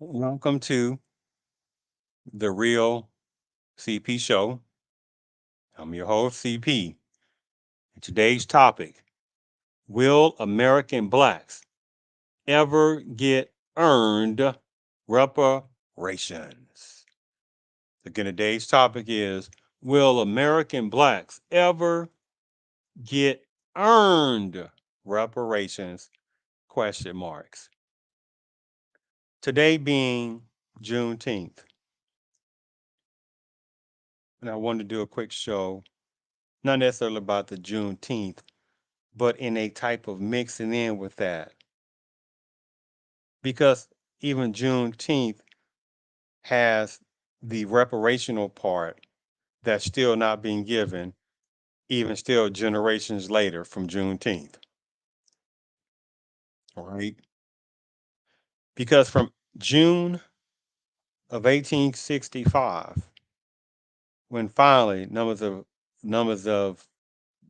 Welcome to the Real CP Show. I'm your host, CP. And today's topic: will American blacks ever get earned reparations? Again, today's topic is: will American blacks ever get earned reparations? Question marks. Today being Juneteenth, and I wanted to do a quick show, not necessarily about the Juneteenth, but in a type of mixing in with that. Because even Juneteenth has the reparational part that's still not being given, even still generations later from Juneteenth. All right. Because from June of 1865, when finally numbers of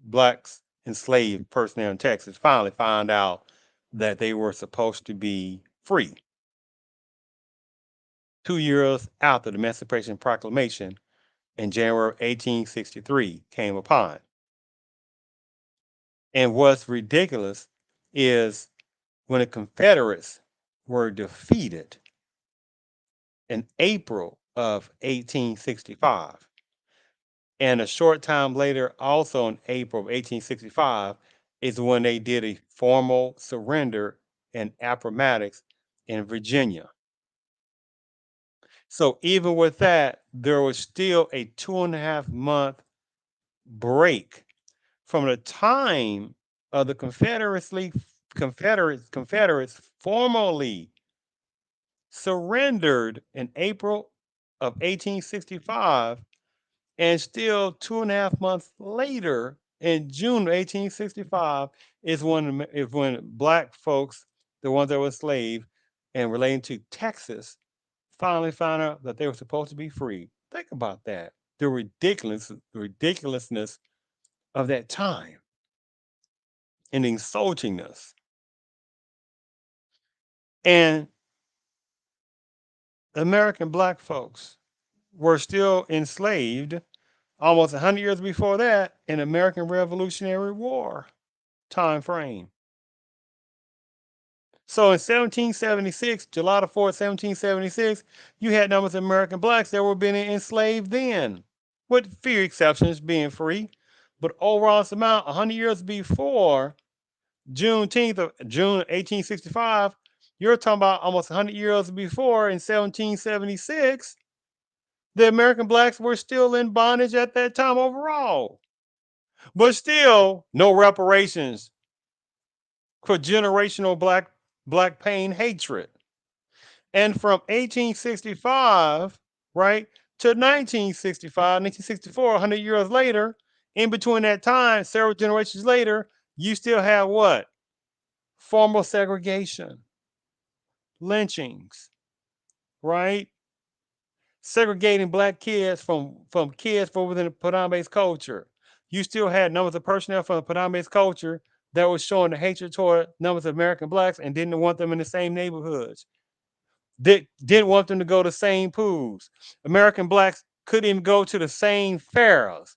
blacks enslaved personnel in Texas finally found out that they were supposed to be free. 2 years after the Emancipation Proclamation in January 1863 came upon. And what's ridiculous is when the Confederates were defeated in April of 1865, and a short time later, also in April of 1865, is when they did a formal surrender in Appomattox in Virginia. So even with that, there was still a 2.5 month break from the time of the Confederates formally surrendered in April of 1865, and still 2.5 months later, in June of 1865, is when black folks, the ones that were enslaved and relating to Texas, finally found out that they were supposed to be free. Think about that. The ridiculousness of that time and insultingness. And American black folks were still enslaved almost 100 years before that in American Revolutionary War time frame. So in 1776, July the 4th, 1776, you had numbers of American blacks that were being enslaved then, with few exceptions being free. But overall amount, 100 years before Juneteenth of June 1865, you're talking about almost 100 years before in 1776, the American blacks were still in bondage at that time overall. But still, no reparations for generational black pain hatred. And from 1865, right, to 1965, 1964, 100 years later, in between that time, several generations later, you still have what? Formal segregation, lynchings, right? Segregating black kids from kids from within the Padang-based culture. You still had numbers of personnel from the Padang-based culture that was showing the hatred toward numbers of American blacks and didn't want them in the same neighborhoods. Didn't want them to go to the same pools. American blacks couldn't even go to the same fairs,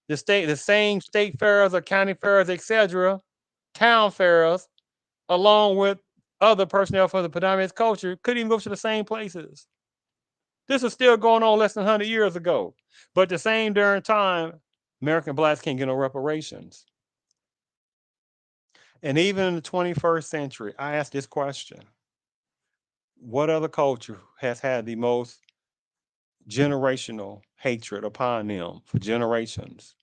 the same state fairs or county fairs, etc., town fairs, along with other personnel from the Padang-based culture, couldn't even go to the same places. This is still going on less than 100 years ago. But the same during time, American blacks can't get no reparations. And even in the 21st century, I ask this question: what other culture has had the most generational hatred upon them for generations?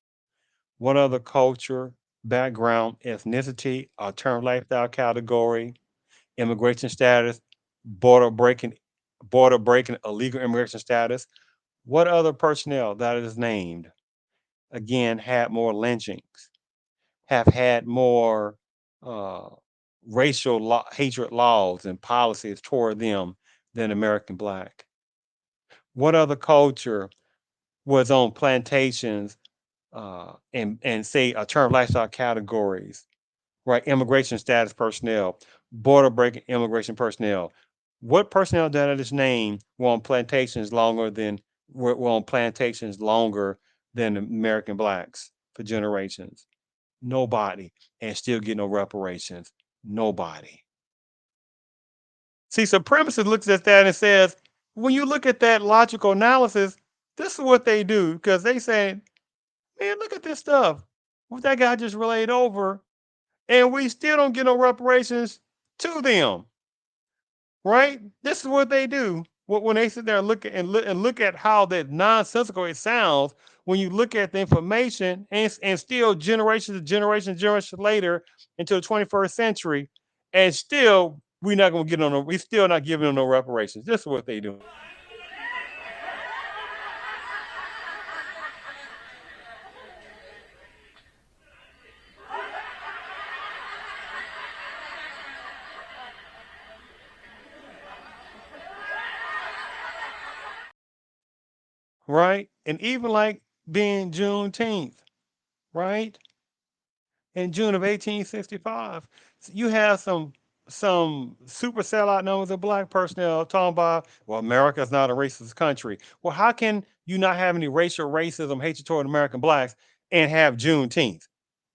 What other culture, background, ethnicity, alternative lifestyle category, immigration status, border breaking, illegal immigration status? What other personnel that is named again had more lynchings, have had more uh, hatred laws and policies toward them than American black? What other culture was on plantations and say term lifestyle categories, right? Immigration status personnel, border breaking immigration personnel, What personnel that I just named were on plantations longer than American blacks for generations? Nobody, and still get no reparations. Nobody. See, supremacist looks at that and says, when you look at that logical analysis, this is what they do because they say, man, look at this stuff. What that guy just relayed over, and we still don't get no reparations to them, right? This is what they do. When they sit there and look at how that nonsensical it sounds when you look at the information and still generations later into the 21st century, and still we not gonna get on. We still not giving them no reparations. This is what they doing, right? And even like being Juneteenth, right? In June of 1865. You have some super sellout numbers of black personnel talking about, well, America is not a racist country. Well, how can you not have any racial racism, hatred toward American blacks, and have Juneteenth?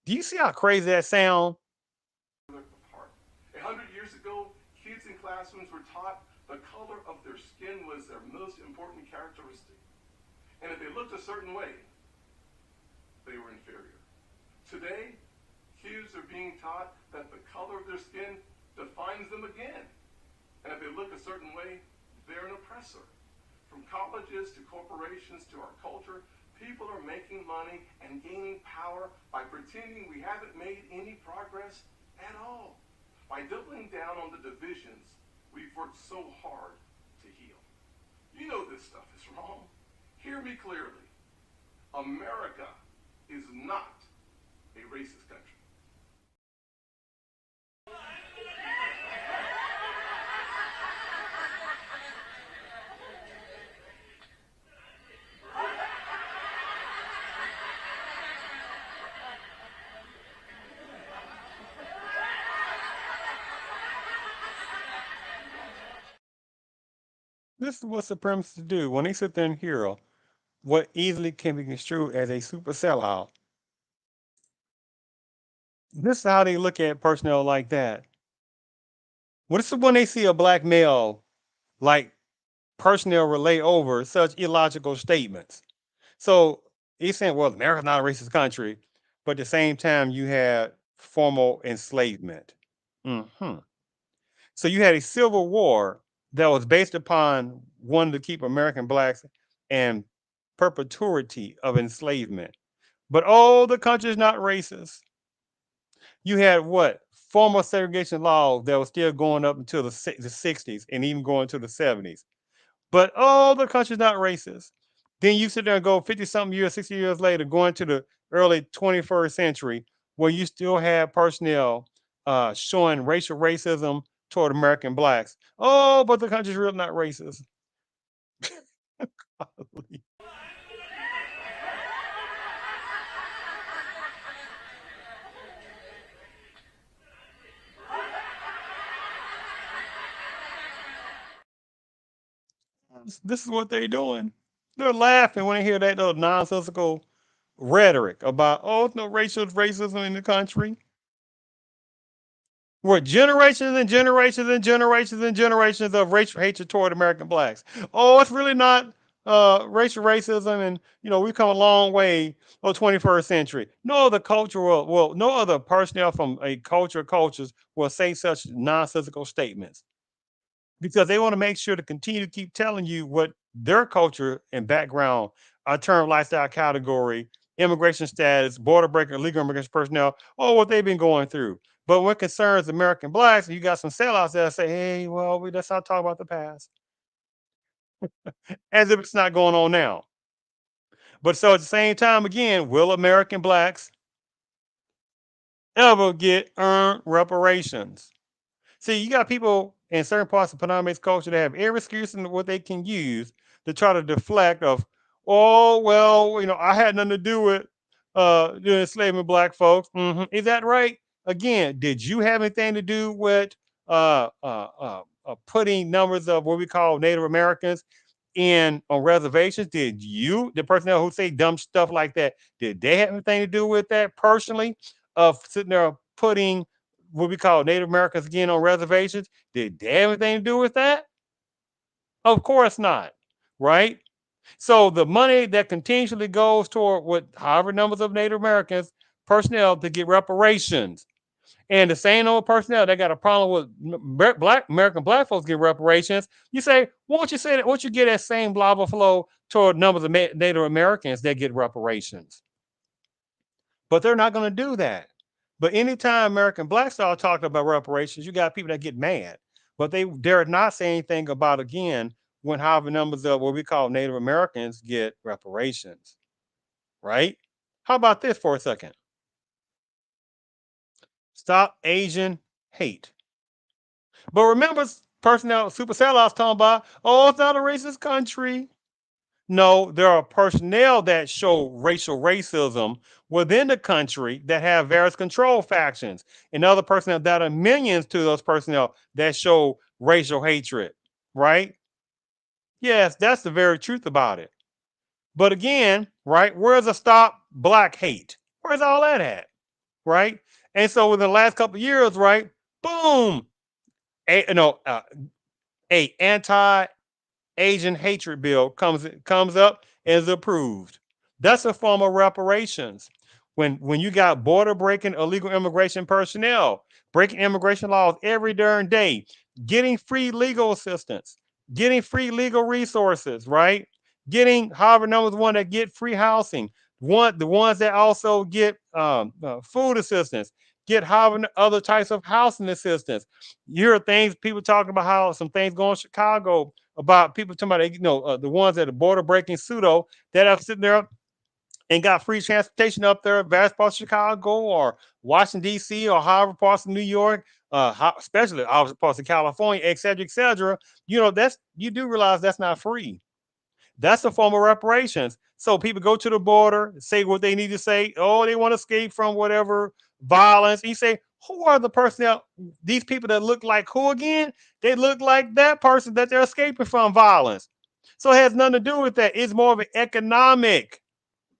Do you see how crazy that sounds? Apart. 100 years ago, kids in classrooms were taught the color of their skin was their most important characteristic. And if they looked a certain way, they were inferior. Today, kids are being taught that the color of their skin defines them again. And if they look a certain way, they're an oppressor. From colleges to corporations to our culture, people are making money and gaining power by pretending we haven't made any progress at all. By doubling down on the divisions we've worked so hard to heal. You know this stuff is wrong. Hear me clearly. America is not a racist country. This is what supremacists do when they sit there and hear what easily can be construed as a super sellout. This is how they look at personnel like that. What is when they see a black male like personnel relay over such illogical statements? So he's saying, well, America's not a racist country, but at the same time, you had formal enslavement. Hmm. So you had a civil war that was based upon wanting to keep American blacks and perpetuity of enslavement. But oh, the country's not racist. You had what? Formal segregation laws that was still going up until the 60s and even going to the 70s. But oh, the country's not racist. Then you sit there and go 50 something years, 60 years later, going to the early 21st century, where you still have personnel showing racial racism toward American blacks. Oh, but the country's really not racist. This is what they're doing. They're laughing when they hear that little nonsensical rhetoric about, oh, no racial racism in the country. We're generations and generations and generations and generations of racial hatred toward American blacks. Oh, it's really not racial racism, and we've come a long way of 21st century. No other culture no other personnel from a cultures will say such nonsensical statements because they want to make sure to continue to keep telling you what their culture and background, our term lifestyle category, immigration status, border breaker, illegal immigration personnel, what they've been going through. But when it concerns American blacks, you got some sellouts that say, hey, well, let's not talk about the past, as if it's not going on now. But so at the same time, again, will American blacks ever get earned reparations? See, you got people in certain parts of Panama's culture that have every excuse in what they can use to try to deflect of, oh, well, I had nothing to do with doing enslavement of black folks. Is that right? Again, did you have anything to do with putting numbers of what we call Native Americans in on reservations? Did you, the personnel who say dumb stuff like that, did they have anything to do with that personally? Of sitting there putting what we call Native Americans again on reservations? Did they have anything to do with that? Of course not, right? So the money that continually goes toward what however numbers of Native Americans personnel to get reparations, and the same old personnel that got a problem with black American black folks get reparations. You say, won't you say that? Won't you get that same lava flow toward numbers of Native Americans that get reparations? But they're not going to do that. But anytime American blacks start talking about reparations, you got people that get mad. But they dare not say anything about again when however numbers of what we call Native Americans get reparations, right? How about this for a second? Stop Asian hate. But remember, personnel super sellouts talking about, oh, it's not a racist country. No, there are personnel that show racial racism within the country that have various control factions, and other personnel that are minions to those personnel that show racial hatred, right? Yes, that's the very truth about it. But again, right, where's the stop black hate? Where's all that at? Right? And so within the last couple of years, right, boom, a anti Asian hatred bill comes up and is approved. That's a form of reparations. When you got border breaking illegal immigration personnel breaking immigration laws every darn day, getting free legal assistance, getting free legal resources, right? Getting however numbers one that get free housing, the ones that also get food assistance, get however other types of housing assistance. You hear things people talking about how some things going in Chicago about people talking about the ones that are border breaking pseudo that are sitting there and got free transportation up there, various parts of Chicago or Washington D.C. or however parts of New York, especially obviously parts of California, et cetera, et cetera. That's you do realize that's not free. That's a form of reparations. So people go to the border, say what they need to say. Oh, they want to escape from whatever violence. And you say, who are the personnel? These people that look like who again? They look like that person that they're escaping from violence. So it has nothing to do with that. It's more of an economic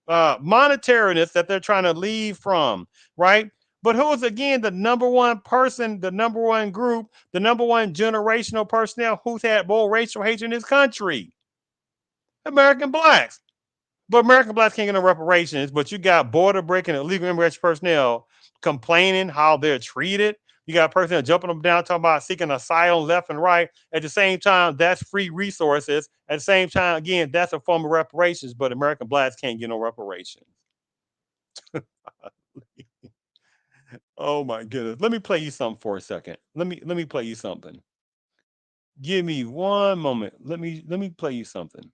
monetariness that they're trying to leave from, right? But who's again the number one person, the number one group, the number one generational personnel who's had more racial hatred in this country? American blacks. But American blacks can't get no reparations, but you got border breaking illegal immigration personnel complaining how they're treated. You got personnel jumping them down talking about seeking asylum left and right. At the same time, that's free resources. At the same time, again, that's a form of reparations, but American blacks can't get no reparations. Oh my goodness. Let me play you something for a second. Let me play you something. Give me one moment. Let me play you something.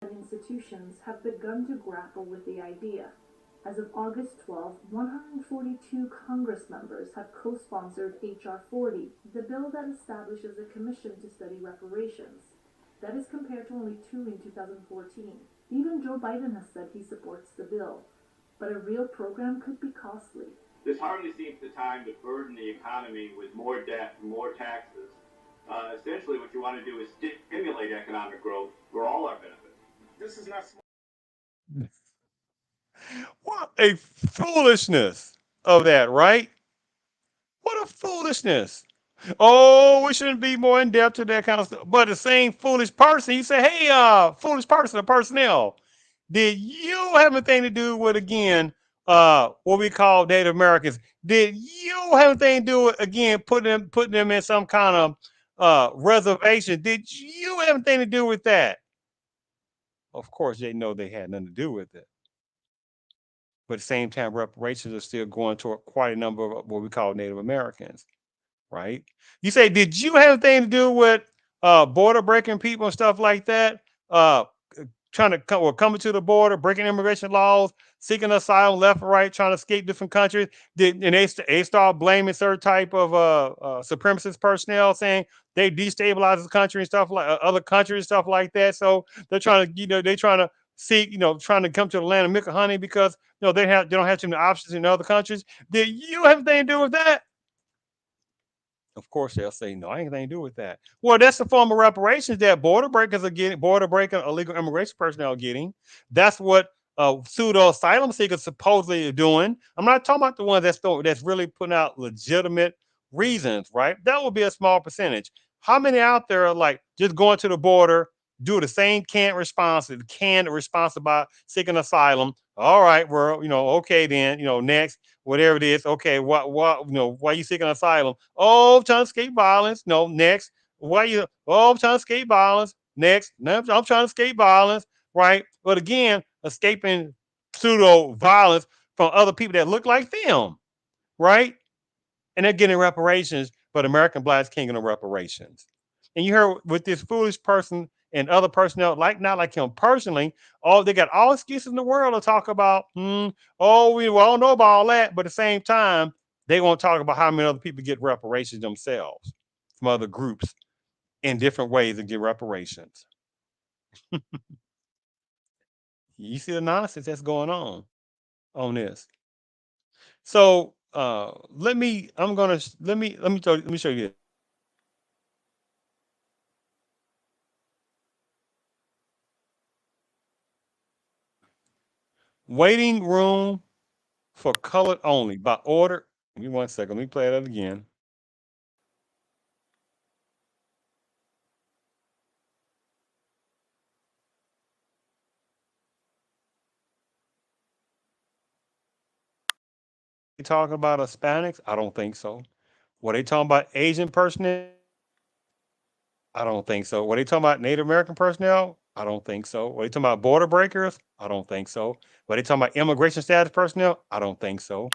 Institutions have begun to grapple with the idea. As of August 12, 142 Congress members have co-sponsored H.R. 40, the bill that establishes a commission to study reparations. That is compared to only 2 in 2014. Even Joe Biden has said he supports the bill. But a real program could be costly. This hardly seems the time to burden the economy with more debt and more taxes. Essentially, what you want to do is stimulate economic growth for all our benefit. This is not smart. What a foolishness of that, right? What a foolishness. Oh, we shouldn't be more in depth to that kind of stuff. But the same foolish person, you say, hey, foolish person or personnel, did you have anything to do with again what we call Native Americans? Did you have anything to do with again putting them in some kind of reservation? Did you have anything to do with that? Of course, they know they had nothing to do with it. But at the same time, reparations are still going toward quite a number of what we call Native Americans, right? You say, did you have anything to do with border breaking people and stuff like that? Uh, Trying to come or coming to the border, breaking immigration laws, seeking asylum left and right, trying to escape different countries. And they start blaming certain type of supremacist personnel, saying they destabilize the country and stuff like other countries, stuff like that. So they're trying to, they're trying to seek, trying to come to the land of milk and honey because they don't have too many options in other countries. Did you have anything to do with that? Of course, they'll say, no, I ain't anything to do with that. Well, that's the form of reparations that border breakers are getting, border breaking illegal immigration personnel are getting. That's what pseudo asylum seekers supposedly are doing. I'm not talking about the ones that's really putting out legitimate reasons, right? That would be a small percentage. How many out there are like just going to the border, do the same canned response about seeking asylum? All right, well, okay then, next, whatever it is. Okay, why you seeking asylum? Oh, I'm trying to escape violence. No, next. Why you? Oh, I'm trying to escape violence. Next. No, I'm trying to escape violence. Right. But again, escaping pseudo violence from other people that look like them. Right. And they're getting reparations, but American blacks can't get no reparations. And you heard with this foolish person and other personnel, like not like him personally, all they got all excuses in the world to talk about, oh, we all know about all that, but at the same time, they won't talk about how many other people get reparations themselves from other groups in different ways to get reparations. You see the nonsense that's going on this. So let me show you this. Waiting room for colored only by order. Give me 1 second. Let me play that again. They talking about Hispanics? I don't think so. What they talking about Asian personnel? I don't think so. What they talking about Native American personnel? I don't think so. What they talking about border breakers? I don't think so. What they talking about immigration status personnel? I don't think so.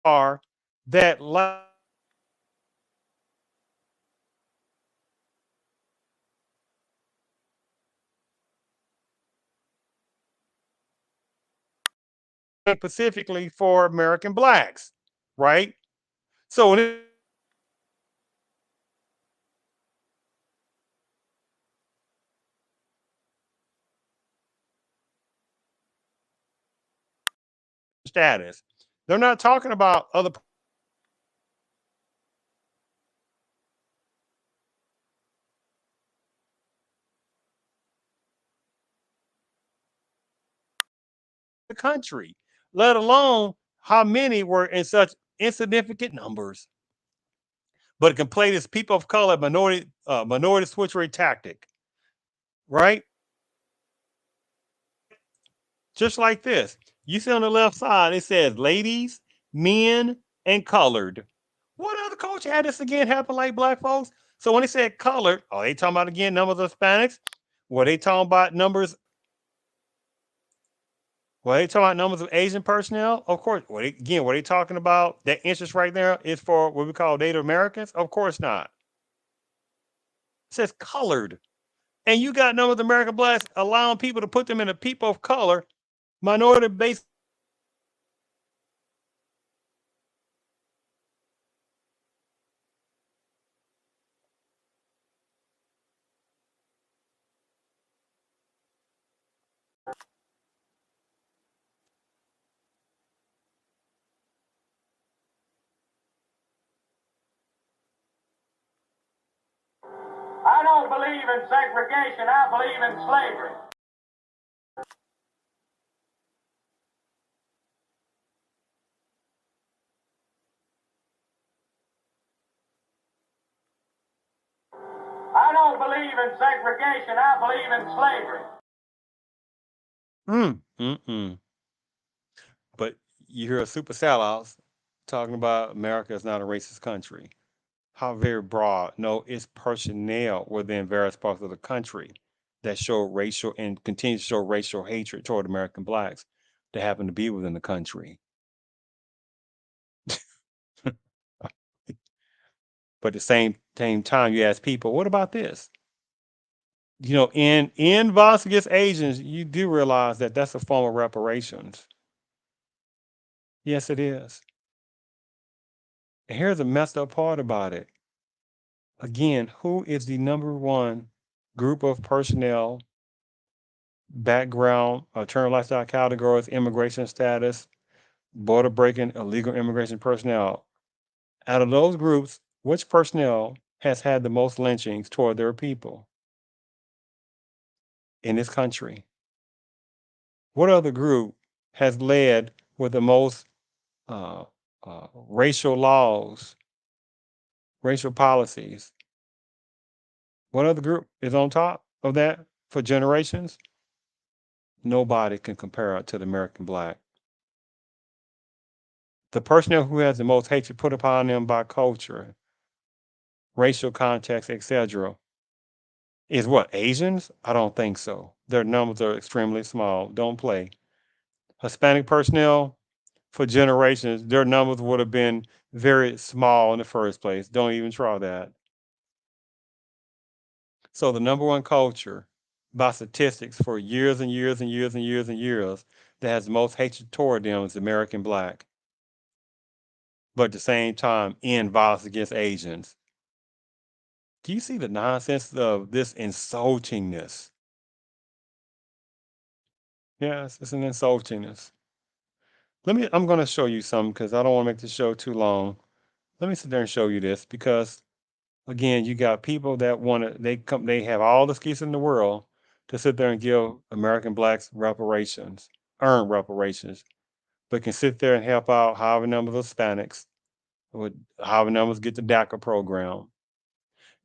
Are that specifically for American blacks, right? So status, they're not talking about other the country, let alone how many were in such insignificant numbers. But it can play this people of color minority switchery tactic, right? Just like this. You see on the left side, it says ladies, men, and colored. What other culture had this again happen like black folks? So when they said colored, are they talking about again numbers of Hispanics? Were they talking about numbers? Were they talking about numbers of Asian personnel? Of course. Were they talking about that interest right there is for what we call Native Americans? Of course not. It says colored. And you got numbers of American blacks allowing people to put them in a people of color, minority based. I don't believe in segregation. I believe in slavery. I don't believe in segregation. I believe in slavery. But you hear a super sellouts talking about America is not a racist country. How very broad. No, it's personnel within various parts of the country that show racial and continue to show racial hatred toward American blacks that happen to be within the country. But at the same time, you ask people, what about this? In violence against Asians, you do realize that that's a form of reparations. Yes, it is. And here's the messed up part about it. Again, who is the number one group of personnel, background, alternative lifestyle categories, immigration status, border breaking, illegal immigration personnel? Out of those groups, which personnel has had the most lynchings toward their people in this country? What other group has led with the most uh, racial laws, racial policies? What other group is on top of that for generations? Nobody can compare it to the American black. The personnel who has the most hatred put upon them by culture, racial context, etc., is what? Asians? I don't think so. Their numbers are extremely small. Don't play. Hispanic personnel, for generations, their numbers would have been very small in the first place. Don't even try that. So the number one culture by statistics for years and years and years and years and years that has the most hatred toward them is American black. But at the same time, end violence against Asians. Do you see the nonsense of this insultingness? Yes, it's an insultingness. I'm going to show you something because I don't want to make the show too long. Let me sit there and show you this because again, you got people that want to, they have all the excuses in the world to sit there and give American blacks reparations, earn reparations, but can sit there and help out however numbers of Hispanics, with however numbers get the DACA program.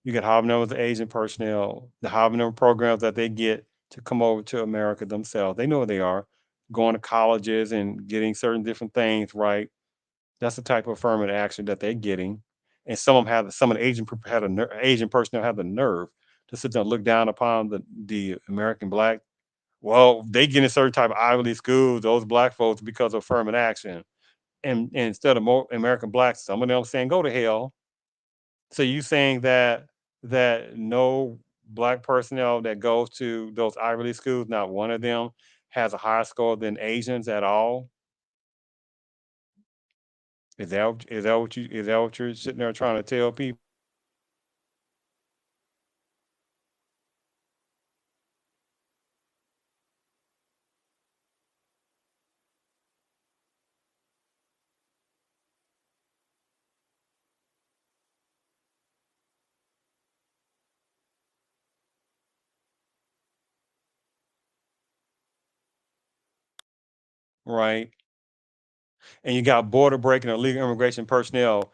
You get however numbers of Asian personnel, the however number of programs that they get to come over to America themselves. They know where they are, going to colleges and getting certain different things right. That's the type of affirmative action that they're getting. And some of the Asian personnel have the nerve to sit there and look down upon the American black. Well, they get in certain type of Ivy League schools, those black folks, because of affirmative action. And instead of more American blacks, some of them saying go to hell. So you saying that no black personnel that goes to those Ivy League schools, not one of them has a higher score than Asians at all? Is that what you're sitting there trying to tell people? Right? And you got border breaking or illegal immigration personnel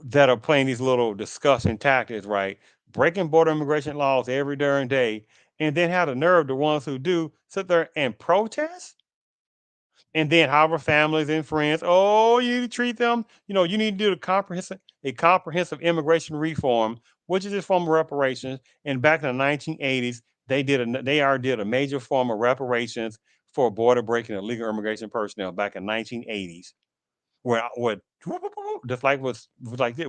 that are playing these little disgusting tactics, right? Breaking border immigration laws every darn day, and then have the nerve, the ones who do, sit there and protest? And then however families and friends, oh, you treat them, you need to do a comprehensive immigration reform, which is a form of reparations. And back in the 1980s, they already did a major form of reparations for border breaking illegal immigration personnel back in 1980s, where what just like was like this,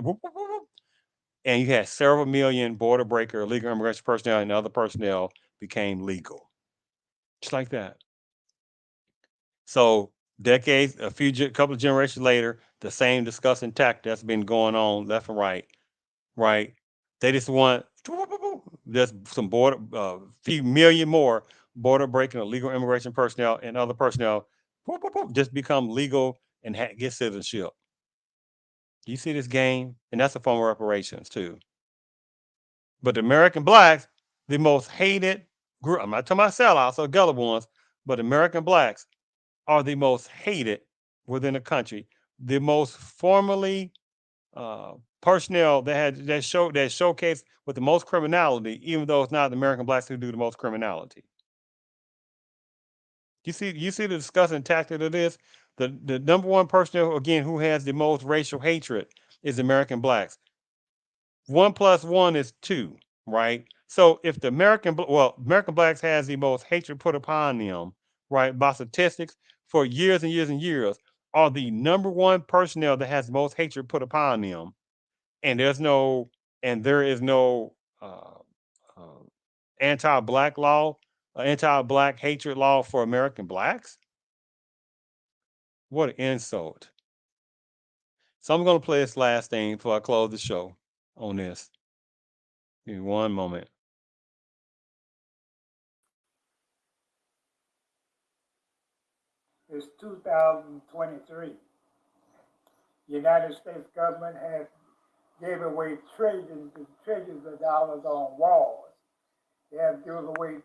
and you had several million border breaker illegal immigration personnel and other personnel became legal, just like that. So decades, couple of generations later, the same disgusting tactic that's been going on left and right, right? They just want just some border, few million more border breaking illegal immigration personnel and other personnel, just become legal and get citizenship. You see this game, and that's a form of reparations too. But the American blacks, the most hated group. I'm not talking about sellouts or gullible ones, but American blacks are the most hated within the country, the most formally personnel that showcase with the most criminality, even though it's not the American blacks who do the most criminality. You see the disgusting tactic of this. The number one personnel again who has the most racial hatred is American blacks. One plus one is two, right? So if American blacks has the most hatred put upon them, right, by statistics for years and years and years, are the number one personnel that has the most hatred put upon them, and there is no uh, uh, anti-black law, anti-black hatred law for American blacks. What an insult! So I'm going to play this last thing before I close the show on this. Give me one moment. It's 2023. The United States government has gave away trillions and trillions of dollars on wars. They have given away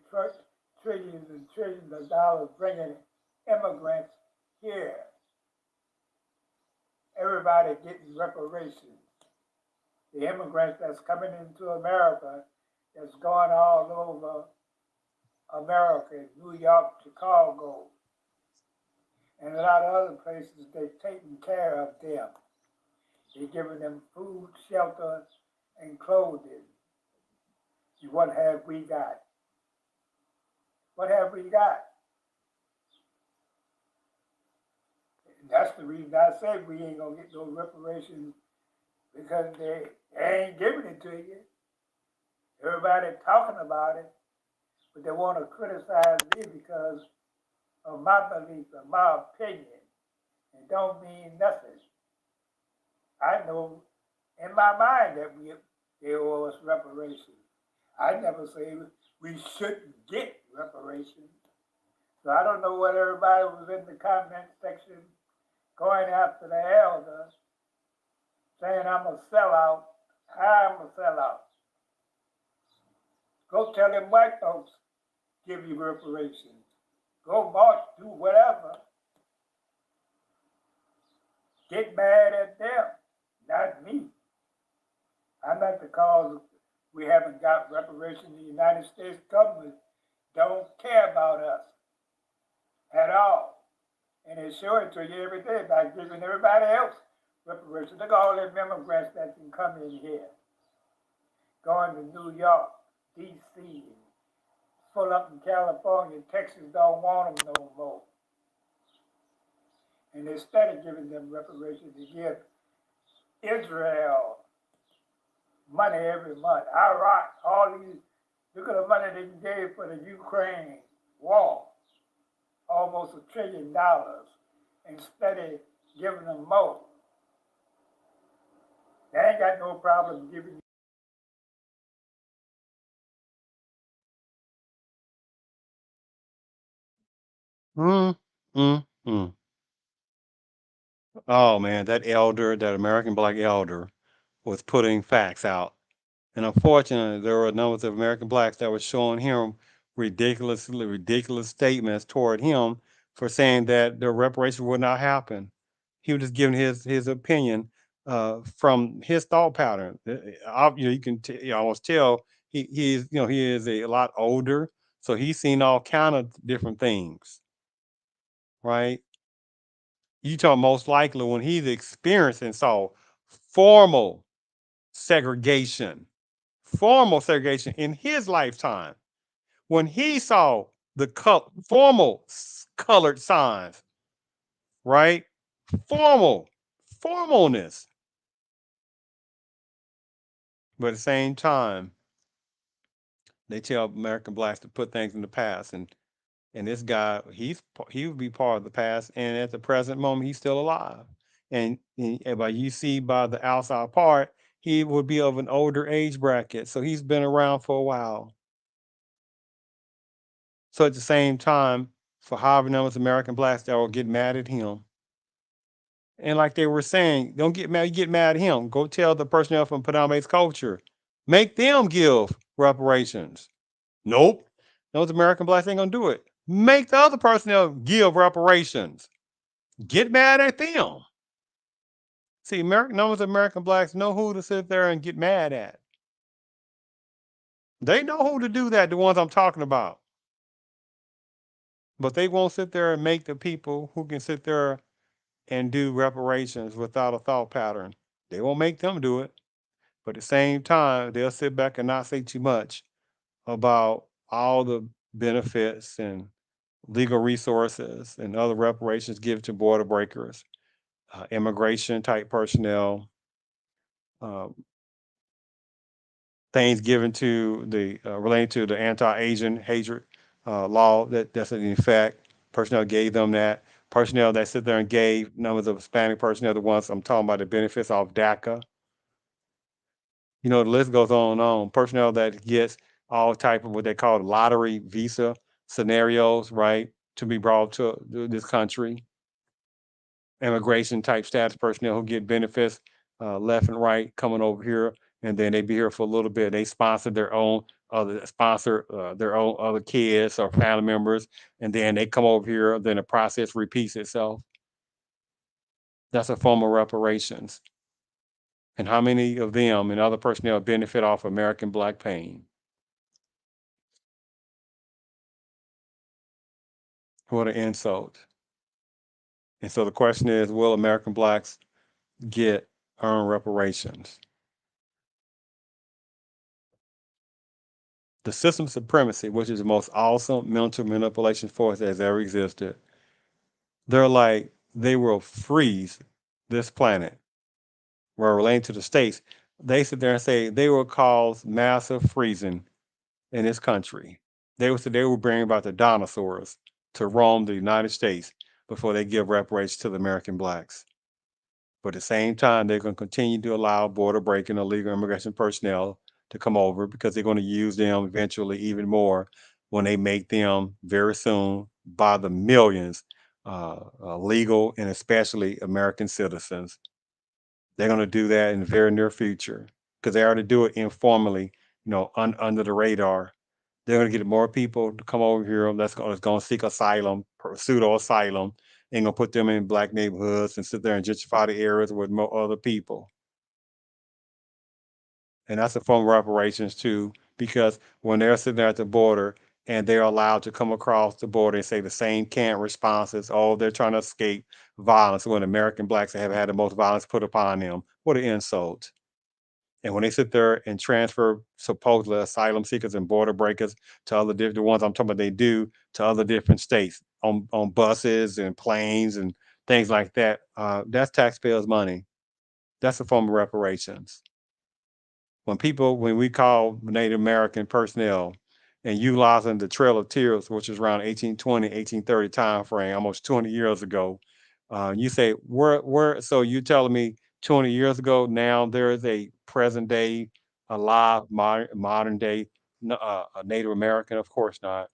trillions and trillions of dollars bringing immigrants here. Everybody getting reparations. The immigrants that's coming into America, that's going all over America, New York, Chicago, and a lot of other places, they're taking care of them. They're giving them food, shelter, and clothing. And what have we got? What have we got? And that's the reason I say we ain't gonna get no reparations, because they ain't giving it to you. Everybody talking about it, but they want to criticize me because of my belief and my opinion. It don't mean nothing. I know in my mind that they owe us reparations. I never say we shouldn't get reparations. So I don't know what everybody was in the comment section going after the elder, saying I'm a sellout. I'm a sellout. Go tell them white folks give you reparations. Go march, do whatever. Get mad at them, not me. I'm not the cause we haven't got reparations. The United States government don't care about us at all. And they show it to you every day by giving everybody else reparations. Look at all them immigrants that can come in here. Going to New York, D.C., full up in California. Texas don't want them no more. And instead of giving them reparations, they give Israel money every month. Iraq, all these, look at the money they gave for the Ukraine war. Almost $1 trillion. Instead of giving them more. They ain't got no problem giving. Mm, mm, mm. Oh man, that elder, that American black elder, was putting facts out. And unfortunately, there were numbers of American blacks that were showing him ridiculous statements toward him for saying that the reparations would not happen. He was just giving his opinion from his thought pattern. You can you almost tell he is a lot older, so he's seen all kind of different things, right? You talk most likely when he's experienced and saw formal segregation, formal segregation in his lifetime. When he saw the formal colored signs, right? Formalness. But at the same time, they tell American blacks to put things in the past, and this guy, he would be part of the past, and at the present moment, he's still alive. And by you see by the outside part, he would be of an older age bracket, so he's been around for a while. So at the same time, for however numbers of American blacks that will get mad at him, and like they were saying, don't get mad. You get mad at him. Go tell the personnel from Padame culture, make them give reparations. Nope, those American blacks ain't gonna do it. Make the other personnel give reparations. Get mad at them. See, numbers of American blacks know who to sit there and get mad at. They know who to do that, the ones I'm talking about. But they won't sit there and make the people who can sit there and do reparations without a thought pattern. They won't make them do it. But at the same time, they'll sit back and not say too much about all the benefits and legal resources and other reparations given to border breakers, immigration type personnel, uh, things given to the relating to the anti-Asian hatred law that's in effect. Personnel gave them that. Personnel that sit there and gave numbers of Hispanic personnel, the ones I'm talking about, the benefits of DACA. You know, the list goes on and on. Personnel that gets all type of what they call lottery visa scenarios, right, to be brought to this country. Immigration type status personnel who get benefits left and right coming over here, and then they be here for a little bit. They sponsor their own other kids or family members, and then they come over here. Then the process repeats itself. That's a form of reparations. And how many of them and other personnel benefit off American Black pain? What an insult. And so the question is, will American Blacks earn reparations? The system supremacy, which is the most awesome mental manipulation force that has ever existed, they will freeze this planet. Where relating to the states, they sit there and say they will cause massive freezing in this country. They would say they will bring about the dinosaurs to roam the United States before they give reparations to the American Blacks. But at the same time, they're going to continue to allow border breaking illegal immigration personnel to come over because they're going to use them eventually even more when they make them very soon by the millions legal and especially American citizens. They're going to do that in the very near future because they already do it informally, under the radar. They're going to get more people to come over here that's going to seek asylum, pseudo asylum, and going to put them in black neighborhoods and sit there and gentrify the areas with more other people. And that's a form of reparations too, because when they're sitting there at the border and they're allowed to come across the border and say the same canned responses, oh, they're trying to escape violence when American Blacks have had the most violence put upon them. What an insult. And when they sit there and transfer supposedly asylum seekers and border breakers to other different ones I'm talking about they do to other different states on buses and planes and things like that, that's taxpayers' money. That's a form of reparations. When we call Native American personnel and utilizing the Trail of Tears, which is around 1820, 1830 time frame, almost 20 years ago, you say, so you telling me 20 years ago, now there is a present day, alive, modern day a Native American? Of course not.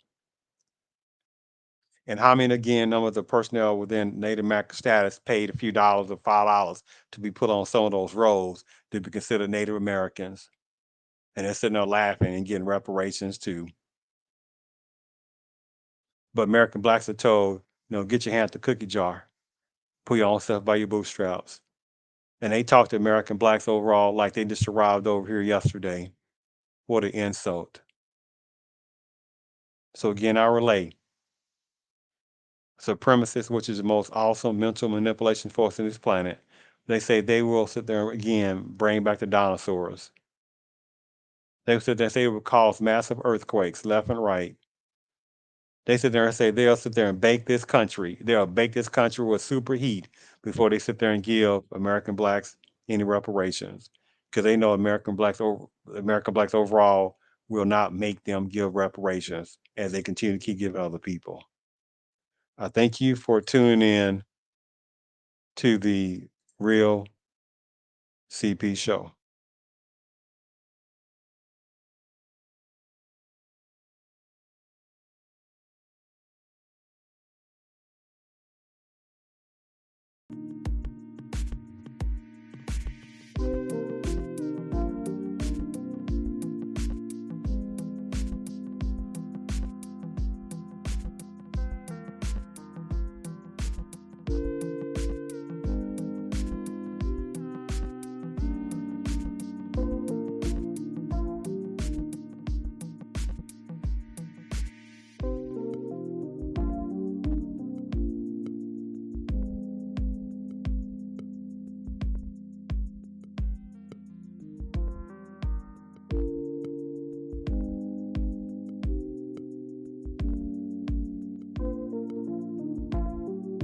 And how many, again, numbers of personnel within Native American status paid a few dollars or $5 to be put on some of those roles to be considered Native Americans? And they're sitting there laughing and getting reparations too. But American Blacks are told, get your hand at the cookie jar, pull your own stuff by your bootstraps. And they talk to American Blacks overall like they just arrived over here yesterday. What an insult. So again, I relate. Supremacists, which is the most awesome mental manipulation force in this planet, they say they will sit there again, bring back the dinosaurs. They said that they will cause massive earthquakes left and right. They sit there and say they'll sit there and bake this country. They'll bake this country with super heat before they sit there and give American Blacks any reparations, because they know American Blacks overall will not make them give reparations as they continue to keep giving other people. I thank you for tuning in to the Real CP Show.